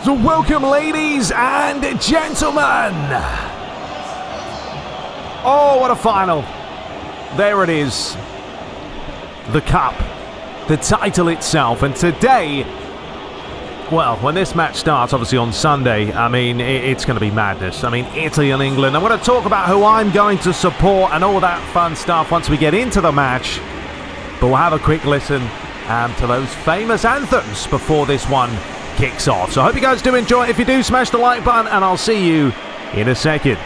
So welcome, ladies and gentlemen. Oh, what a final. There it is. The cup. The title itself. And today, well, when this match starts, obviously on Sunday, I mean, it's going to be madness. I mean, Italy and England. I'm going to talk about who I'm going to support and all that fun stuff once we get into the match. But we'll have a quick listen to those famous anthems before this one kicks off. So I hope you guys do enjoy it. If you do, smash the like button, and I'll see you in a second.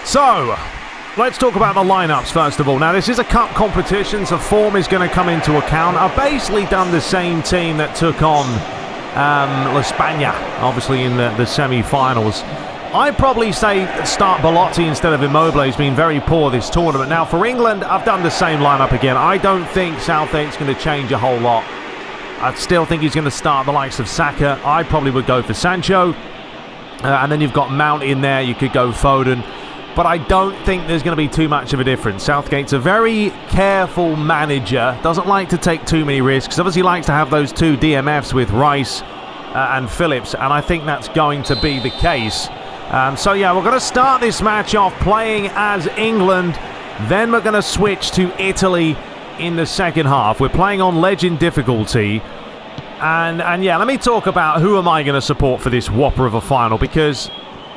So, let's talk about the lineups first of all. Now, this is a cup competition, so form is going to come into account. I've basically done the same team that took on España, obviously in the semi-finals. I'd probably say start Belotti instead of Immobile. He's been very poor this tournament. Now, for England, I've done the same lineup again. I don't think Southgate's going to change a whole lot. I still think he's going to start the likes of Saka. I probably would go for Sancho. And then you've got Mount in there. You could go Foden. But I don't think there's going to be too much of a difference. Southgate's a very careful manager. Doesn't like to take too many risks. Obviously likes to have those two DMFs with Rice and Phillips. And I think that's going to be the case. So yeah, we're going to start this match off playing as England. Then we're going to switch to Italy in the second half. We're playing on legend difficulty. And yeah, let me talk about who am I going to support for this whopper of a final. Because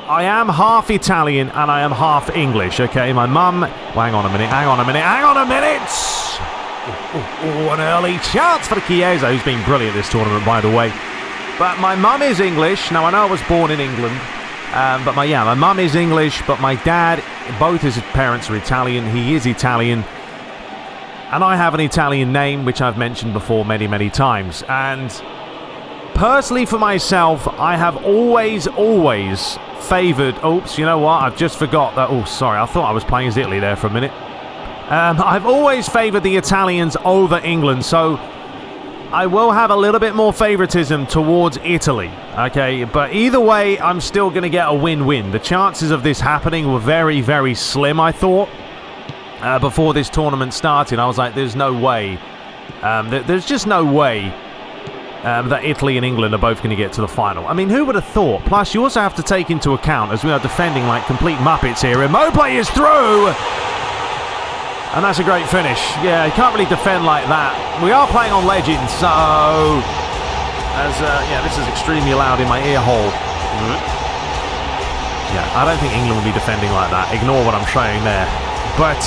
I am half Italian and I am half English, okay? My mum... Well, hang on a minute. Oh, an early chance for Chiesa, who's been brilliant this tournament, by the way. But my mum is English. Now, I know I was born in England. But my mum is English, but my dad, both his parents are Italian. He is Italian. And I have an Italian name, which I've mentioned before many, many times. And personally for myself, I have always favoured... Oops, you know what? I've just forgot that... Oh, sorry. I thought I was playing as Italy there for a minute. I've always favoured the Italians over England, so I will have a little bit more favouritism towards Italy, okay? But either way, I'm still going to get a win-win. The chances of this happening were very, very slim, I thought. Before this tournament started, I was like, there's no way. There's just no way that Italy and England are both going to get to the final. I mean, who would have thought? Plus, you also have to take into account, as we are defending like complete muppets here, Immobile is through! And that's a great finish. Yeah, you can't really defend like that. We are playing on legends, so... yeah, this is extremely loud in my ear hole. Yeah, I don't think England will be defending like that. Ignore what I'm showing there. But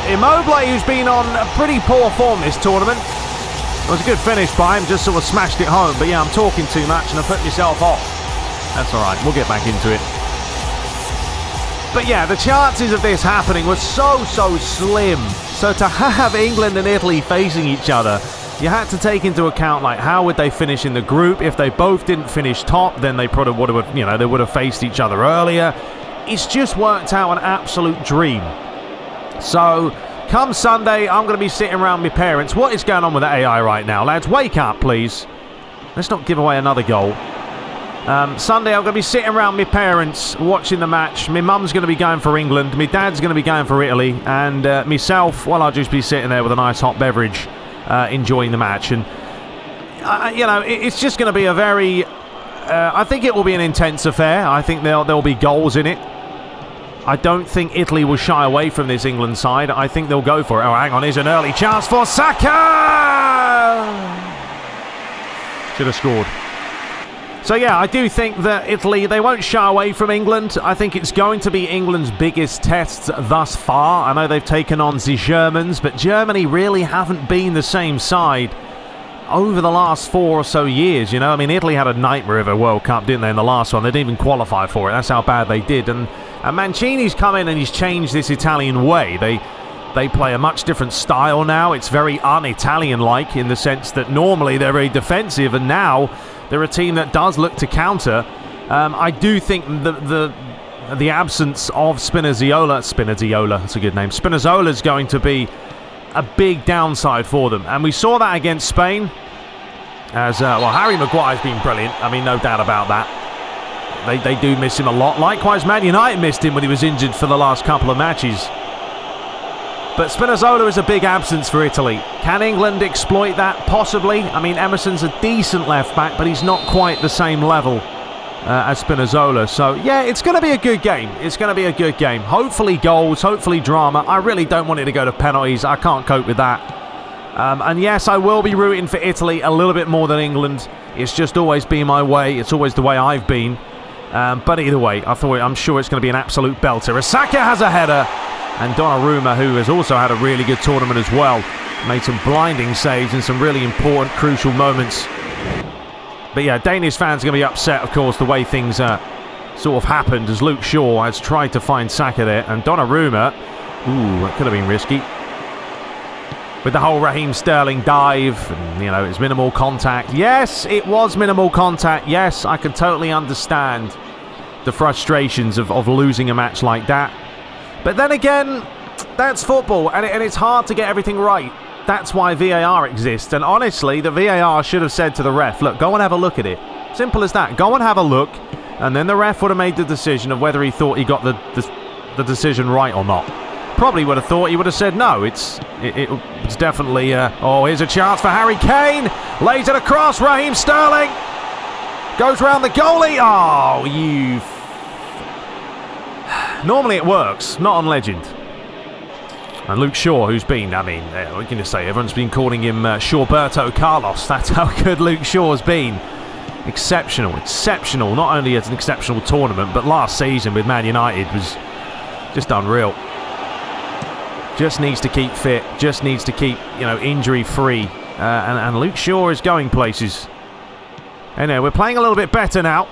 Immobile, who's been on a pretty poor form this tournament. It was a good finish by him, just sort of smashed it home. But yeah, I'm talking too much and I put myself off. That's all right, we'll get back into it. But yeah, the chances of this happening were so slim. So to have England and Italy facing each other, you had to take into account, like, how would they finish in the group? If they both didn't finish top, then they probably would have, you know, they would have faced each other earlier. It's just worked out an absolute dream. So come Sunday, I'm going to be sitting around my parents. What is going on with the AI right now? Lads, wake up, please. Let's not give away another goal. Sunday, I'm going to be sitting around my parents watching the match. My mum's going to be going for England. My dad's going to be going for Italy. And myself, well, I'll just be sitting there with a nice hot beverage, enjoying the match. And you know, it's just going to be a very... I think it will be an intense affair. I think there'll be goals in it. I don't think Italy will shy away from this England side. I think they'll go for it. Oh, hang on, here's an early chance for Saka! Should have scored. So yeah, I do think that Italy, they won't shy away from England. I think it's going to be England's biggest test thus far. I know they've taken on the Germans, but Germany really haven't been the same side over the last 4 or so years, you know. I mean, Italy had a nightmare of a World Cup, didn't they, in the last one? They didn't even qualify for it. That's how bad they did. And Mancini's come in and he's changed this Italian way. They play a much different style now. It's very un-Italian-like in the sense that normally they're very defensive, and now they're a team that does look to counter. I do think the absence of Spinazzola, that's a good name. Spinazzola is going to be a big downside for them, and we saw that against Spain. As well, Harry Maguire's been brilliant. I mean, no doubt about that. They do miss him a lot. Likewise, Man United missed him when he was injured for the last couple of matches. But Spinazzola is a big absence for Italy. Can England exploit that? Possibly. I mean, Emerson's a decent left back, but he's not quite the same level as Spinazzola. So, yeah, it's going to be a good game. It's going to be a good game. Hopefully goals, hopefully drama. I really don't want it to go to penalties. I can't cope with that. And yes, I will be rooting for Italy a little bit more than England. It's just always been my way. It's always the way I've been. But either way, I'm sure it's going to be an absolute belter. Saka has a header. And Donnarumma, who has also had a really good tournament as well, made some blinding saves in some really important, crucial moments. But yeah, Danish fans are going to be upset, of course, the way things sort of happened, as Luke Shaw has tried to find Saka there. And Donnarumma, that could have been risky. With the whole Raheem Sterling dive, and, you know, it's minimal contact. Yes, it was minimal contact. Yes, I can totally understand the frustrations of losing a match like that. But then again, that's football, and it's hard to get everything right. That's why VAR exists. And honestly, the VAR should have said to the ref, look, go and have a look at it. Simple as that. Go and have a look, and then the ref would have made the decision of whether he thought he got the decision right or not. Probably would have thought he would have said no. It's definitely... oh, here's a chance for Harry Kane. Lays it across. Raheem Sterling goes round the goalie. Oh, you've... Normally it works, not on Legend. And Luke Shaw, who's been, I mean, what can you say? Everyone's been calling him Shawberto Carlos. That's how good Luke Shaw's been. Exceptional. Not only as an exceptional tournament, but last season with Man United was just unreal. Just needs to keep fit. Just needs to keep, you know, injury-free. And Luke Shaw is going places. Anyway, we're playing a little bit better now.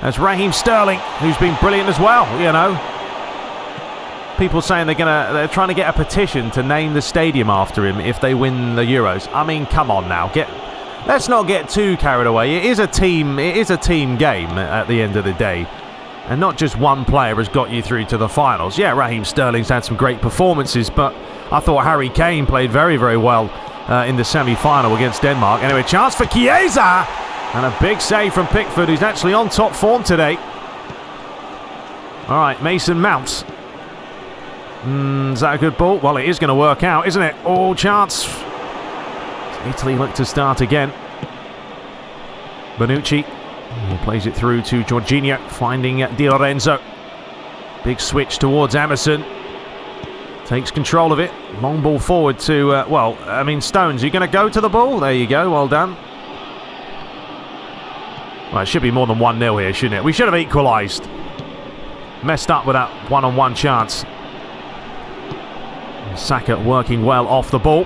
As Raheem Sterling, who's been brilliant as well, you know. People saying they're trying to get a petition to name the stadium after him if they win the Euros. I mean, come on now. Let's not get too carried away. It is a team game at the end of the day. And not just one player has got you through to the finals. Yeah, Raheem Sterling's had some great performances, but I thought Harry Kane played very, very well in the semi-final against Denmark. Anyway, chance for Chiesa! And a big save from Pickford, who's actually on top form today. All right, Mason Mount. Is that a good ball? Well, it is going to work out, isn't it? Oh, chance. Italy look to start again. Bonucci plays it through to Jorginho, finding Di Lorenzo. Big switch towards Emerson. Takes control of it. Long ball forward to, Stones, are you going to go to the ball? There you go, well done. Well, it should be more than 1-0 here, shouldn't it? We should have equalised. Messed up with that one-on-one chance. Saka working well off the ball.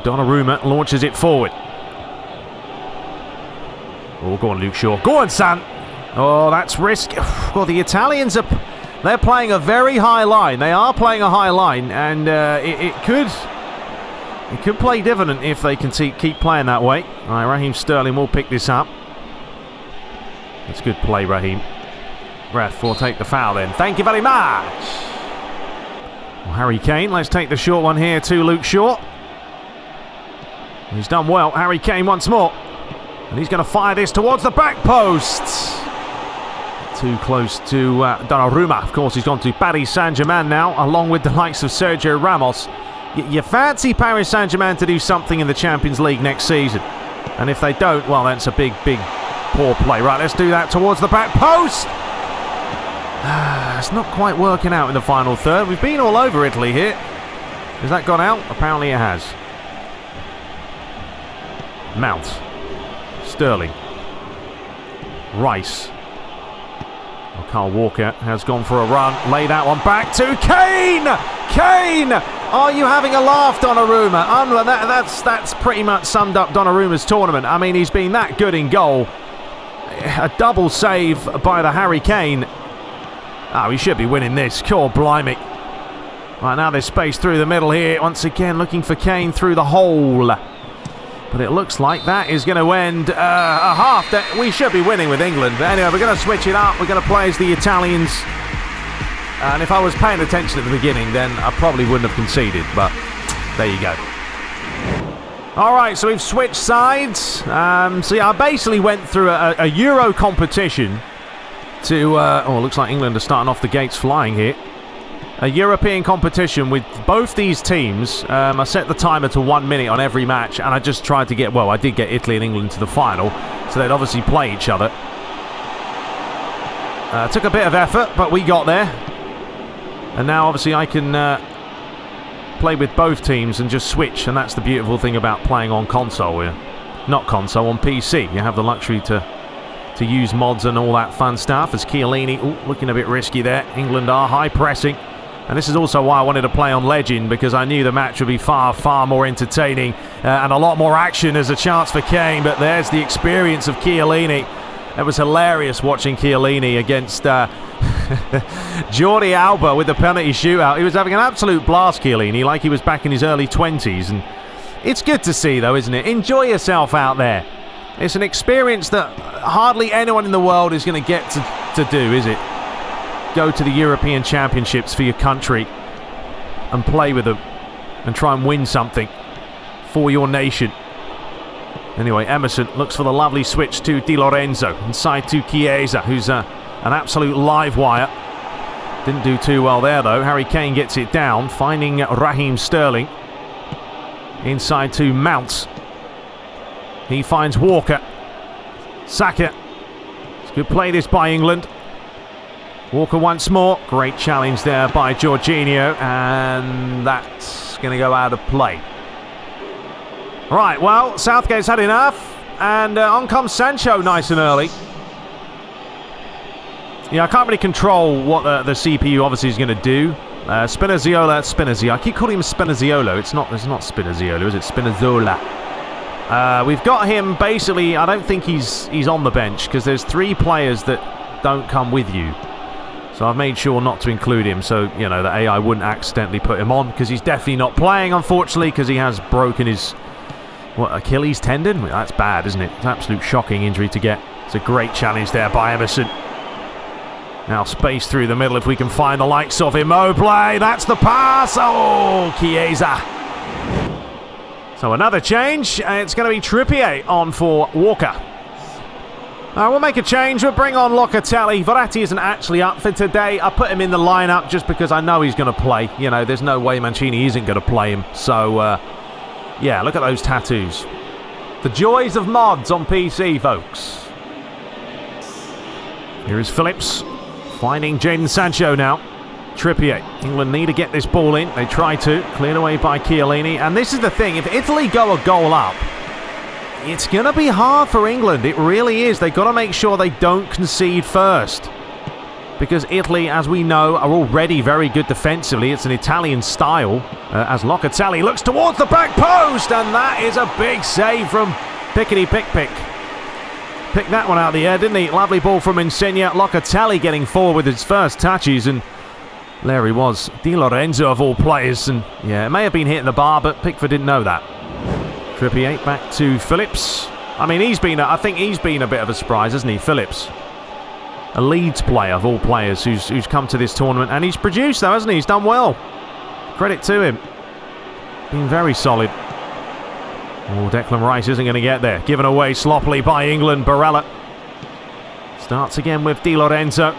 Donnarumma launches it forward. Oh, go on, Luke Shaw. Go on, son. Oh, that's risk. Well, the Italians they're playing a very high line. They are playing a high line, and it could play dividend if they can keep playing that way. All right, Raheem Sterling will pick this up. That's good play, Raheem. Ref will take the foul then. Thank you very much. Well, Harry Kane, let's take the short one here to Luke Shaw. He's done well. Harry Kane once more. And he's going to fire this towards the back post. Too close to Donnarumma. Of course, he's gone to Paris Saint-Germain now, along with the likes of Sergio Ramos. You fancy Paris Saint-Germain to do something in the Champions League next season. And if they don't, well, that's a big, poor play. Right, let's do that towards the back post. It's not quite working out in the final third. We've been all over Italy here. Has that gone out? Apparently it has. Mount. Sterling. Rice. Oh, Carl Walker has gone for a run. Lay that one back to Kane! Kane! Are you having a laugh, Donnarumma? That's pretty much summed up Donnarumma's tournament. I mean, he's been that good in goal. A double save by the Harry Kane. Oh, he should be winning this. God blimey. Right, now there's space through the middle here. Once again, looking for Kane through the hole. But it looks like that is going to end a half that we should be winning with England. But anyway, we're going to switch it up. We're going to play as the Italians. And if I was paying attention at the beginning, then I probably wouldn't have conceded. But there you go. All right, so we've switched sides. So yeah, I basically went through a Euro competition to... looks like England are starting off the gates flying here. A European competition with both these teams. I set the timer to 1 minute on every match, and I just tried to get... Well, I did get Italy and England to the final, so they'd obviously play each other. Took a bit of effort, but we got there. And now, obviously, I can play with both teams and just switch, and that's the beautiful thing about playing on console here. Not console, on PC. You have the luxury to use mods and all that fun stuff. As Chiellini, looking a bit risky there. England are high pressing. And this is also why I wanted to play on Legend, because I knew the match would be far, far more entertaining and a lot more action as a chance for Kane. But there's the experience of Chiellini. It was hilarious watching Chiellini against Jordi Alba with the penalty shootout. He was having an absolute blast, Chiellini, like he was back in his early 20s. And it's good to see, though, isn't it? Enjoy yourself out there. It's an experience that hardly anyone in the world is going to get to do, is it? Go to the European Championships for your country and play with them and try and win something for your nation. Anyway, Emerson looks for the lovely switch to Di Lorenzo. Inside to Chiesa, who's an absolute live wire. Didn't do too well there, though. Harry Kane gets it down, finding Raheem Sterling. Inside to Mount. He finds Walker. Saka. It's a good play this by England. Walker once more. Great challenge there by Jorginho. And that's going to go out of play. Right, well, Southgate's had enough. And on comes Sancho nice and early. Yeah, I can't really control what the CPU obviously is going to do. Spinazzola. I keep calling him Spinazzola. It's not Spinazzola, is it? Spinazzola. We've got him basically... I don't think he's on the bench, because there's 3 players that don't come with you. So I've made sure not to include him, so, you know, the AI wouldn't accidentally put him on, because he's definitely not playing, unfortunately, because he has broken his... Achilles tendon? That's bad, isn't it? It's an absolute shocking injury to get. It's a great challenge there by Emerson. Now space through the middle if we can find the likes of Immobile. That's the pass. Oh, Chiesa. So another change. It's going to be Trippier on for Walker. We'll make a change. We'll bring on Locatelli. Verratti isn't actually up for today. I put him in the lineup just because I know he's going to play. You know, there's no way Mancini isn't going to play him. So, yeah, look at those tattoos. The joys of mods on PC, folks. Here is Phillips. Finding Jadon Sancho now. Trippier. England need to get this ball in. They try to. Cleared away by Chiellini. And this is the thing. If Italy go a goal up, it's going to be hard for England. It really is. They've got to make sure they don't concede first. Because Italy, as we know, are already very good defensively. It's an Italian style. As Locatelli looks towards the back post. And that is a big save from Pickety-Pick-Pick. Picked that one out of the air, didn't he? Lovely ball from Insigne. Locatelli getting forward with his first touches. And there he was. Di Lorenzo of all players. And yeah, it may have been hitting the bar, but Pickford didn't know that. Trippier back to Phillips. I mean, I think he's been a bit of a surprise, hasn't he? Phillips. A Leeds player of all players who's come to this tournament. And he's produced, though, hasn't he? He's done well. Credit to him. Been very solid. Oh, Declan Rice isn't going to get there. Given away sloppily by England. Barella starts again with Di Lorenzo.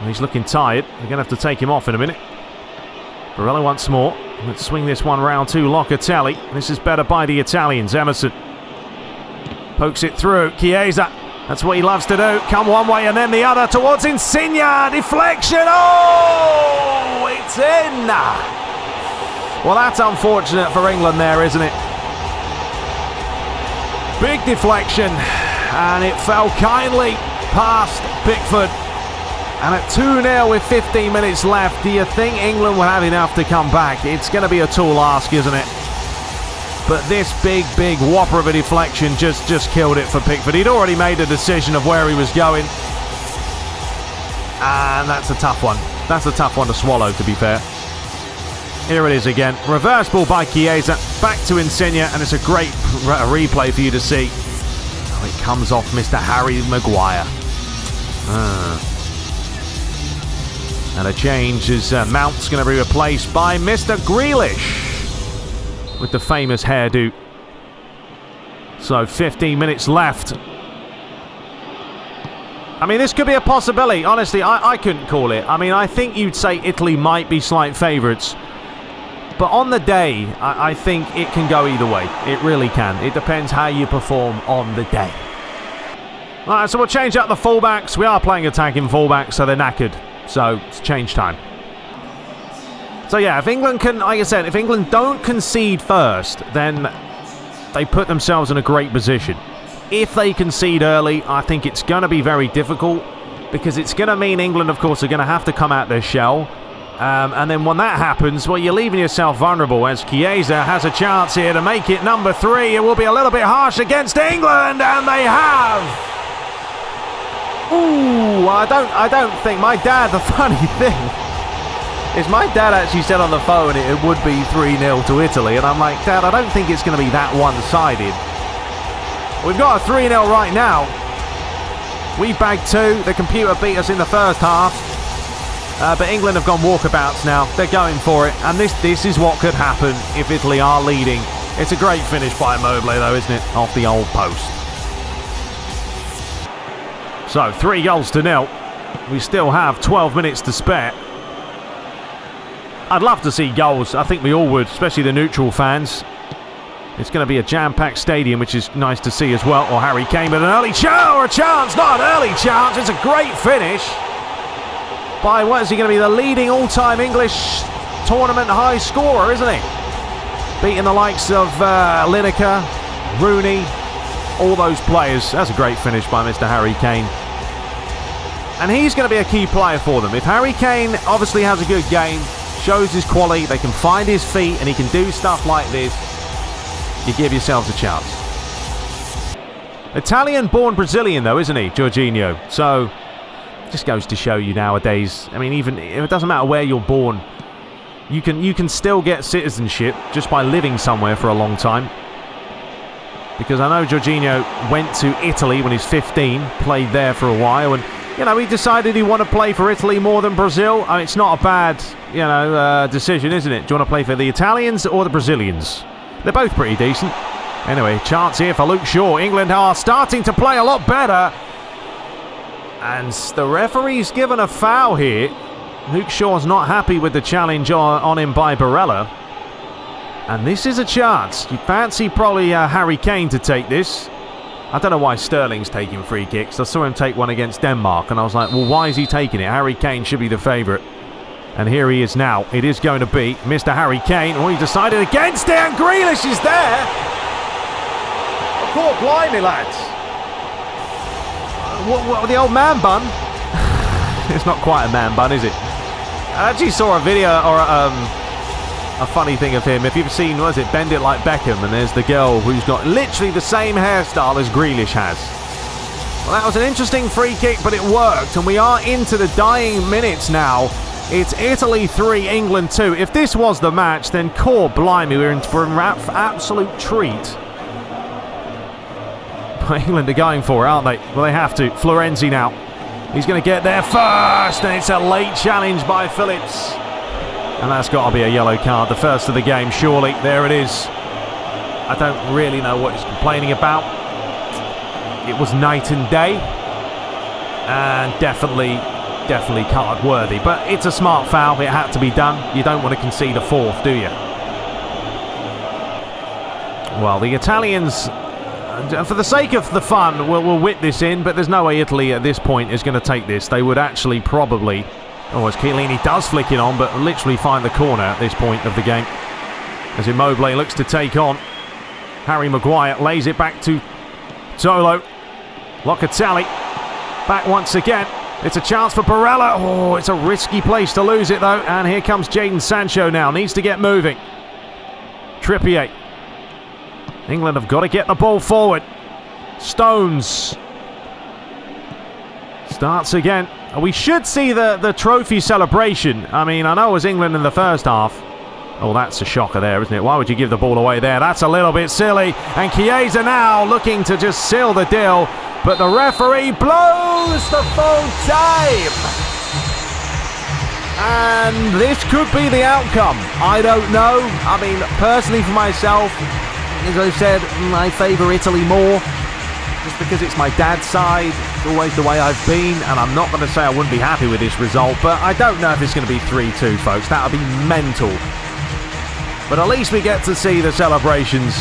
He's looking tired. They're going to have to take him off in a minute. Barella once more. Let's swing this one round to Locatelli. This is better by the Italians. Emerson pokes it through. Chiesa, that's what he loves to do. Come one way and then the other towards Insigne. Deflection. Oh, it's in. Well, that's unfortunate for England there, isn't it? Big deflection. And it fell kindly past Pickford. And at 2-0 with 15 minutes left, do you think England will have enough to come back? It's going to be a tall ask, isn't it? But this big whopper of a deflection just killed it for Pickford. He'd already made a decision of where he was going. And that's a tough one. That's a tough one to swallow, to be fair. Here it is again. Reverse ball by Chiesa. Back to Insigne, and it's a great replay for you to see. Oh, it comes off Mr. Harry Maguire. And a change is Mount's going to be replaced by Mr. Grealish with the famous hairdo. So 15 minutes left. I mean, this could be a possibility. Honestly, I couldn't call it. I mean, I think you'd say Italy might be slight favourites. But on the day, I think it can go either way. It really can. It depends how you perform on the day. Alright, so we'll change up the fullbacks. We are playing attacking fullbacks, so they're knackered. So it's change time. So yeah, if England can, like I said, if England don't concede first, then they put themselves in a great position. If they concede early, I think it's going to be very difficult, because it's going to mean England, of course, are going to have to come out their shell. And then when that happens, well, you're leaving yourself vulnerable, as Chiesa has a chance here to make it number 3. It will be a little bit harsh against England, and they have. Ooh, I don't think my dad. The funny thing is, my dad actually said on the phone it would be 3-0 to Italy, and I'm like, Dad, I don't think it's going to be that one-sided. We've got a 3-0 right now. We bagged 2. The computer beat us in the first half. But England have gone walkabouts now. They're going for it. And this is what could happen if Italy are leading. It's a great finish by Immobile, though, isn't it? Off the old post. So, 3-0. We still have 12 minutes to spare. I'd love to see goals. I think we all would, especially the neutral fans. It's going to be a jam-packed stadium, which is nice to see as well. Or Harry Kane, but an early chance, or a chance, not an early chance. It's a great finish. By what is he going to be? The leading all-time English tournament high scorer, isn't he? Beating the likes of Lineker, Rooney, all those players. That's a great finish by Mr. Harry Kane. And he's going to be a key player for them. If Harry Kane obviously has a good game, shows his quality, they can find his feet, and he can do stuff like this, you give yourselves a chance. Italian-born Brazilian, though, isn't he, Jorginho? So just goes to show you nowadays. I mean, even it doesn't matter where you're born, you can still get citizenship just by living somewhere for a long time. Because I know Jorginho went to Italy when he's 15, played there for a while, and you know, he decided he wanted to play for Italy more than Brazil. I mean, it's not a bad decision, isn't it? Do you want to play for the Italians or the Brazilians? They're both pretty decent. Anyway, chance here for Luke Shaw. England are starting to play a lot better. And the referee's given a foul here. Luke Shaw's not happy with the challenge on him by Barella. And this is a chance. You fancy probably Harry Kane to take this. I don't know why Sterling's taking free kicks. I saw him take one against Denmark, and I was like, well, why is he taking it? Harry Kane should be the favourite. And here he is now. It is going to be Mr. Harry Kane. Oh, he decided against it, and Grealish is there. Oh, blimey, lads. What, the old man bun? It's not quite a man bun, is it? I actually saw a video, or a funny thing of him. If you've seen, what is it, Bend It Like Beckham, and there's the girl who's got literally the same hairstyle as Grealish has. Well, that was an interesting free kick, but it worked, and we are into the dying minutes now. It's Italy 3, England 2. If this was the match, then core blimey, we're in for an absolute treat. But England are going for it, aren't they? Well, they have to. Florenzi now. He's going to get there first, and it's a late challenge by Phillips. And that's got to be a yellow card, the first of the game, surely. There it is. I don't really know what he's complaining about. It was night and day. And definitely card worthy. But it's a smart foul. It had to be done. You don't want to concede a fourth, do you? Well, the Italians, for the sake of the fun, will whip this in, but there's no way Italy at this point is going to take this. They would actually probably, as Chiellini does flick it on, but literally find the corner at this point of the game. As Immobile looks to take on Harry Maguire, lays it back to Tolo. Locatelli, back once again. It's a chance for Barella. Oh, it's a risky place to lose it, though. And here comes Jadon Sancho now. Needs to get moving. Trippier. England have got to get the ball forward. Stones. Starts again. We should see the trophy celebration. I mean, I know it was England in the first half. Oh, that's a shocker there, isn't it? Why would you give the ball away there? That's a little bit silly. And Chiesa now looking to just seal the deal. But the referee blows the full time. And this could be the outcome. I don't know. I mean, personally for myself, as I said, I favour Italy more. Just because it's my dad's side. It's always the way I've been. And I'm not going to say I wouldn't be happy with this result. But I don't know if it's going to be 3-2, folks. That would be mental. But at least we get to see the celebrations.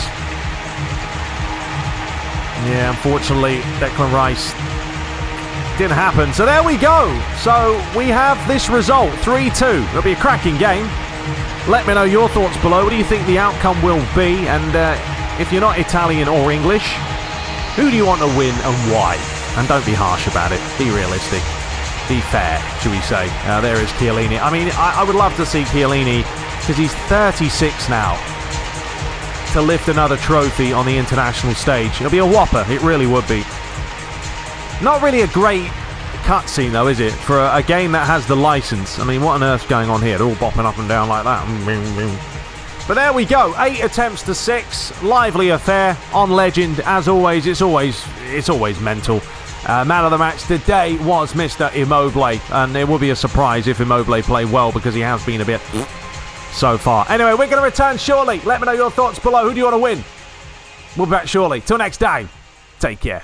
Yeah, unfortunately, Declan Rice didn't happen. So there we go. So we have this result, 3-2. It'll be a cracking game. Let me know your thoughts below. What do you think the outcome will be? And if you're not Italian or English, who do you want to win and why? And don't be harsh about it. Be realistic. Be fair, should we say. There is Chiellini. I mean, I would love to see Chiellini, because he's 36 now, to lift another trophy on the international stage. It'll be a whopper. It really would be. Not really a great cutscene, though, is it? For a game that has the license. I mean, what on earth's going on here? They're all bopping up and down like that. But there we go. 8 attempts to 6. Lively affair on Legend. As always, it's always mental. Man of the match today was Mr. Immobile. And it would be a surprise if Immobile played well, because he has been a bit so far. Anyway, we're going to return shortly. Let me know your thoughts below. Who do you want to win? We'll be back shortly. Till next time, take care.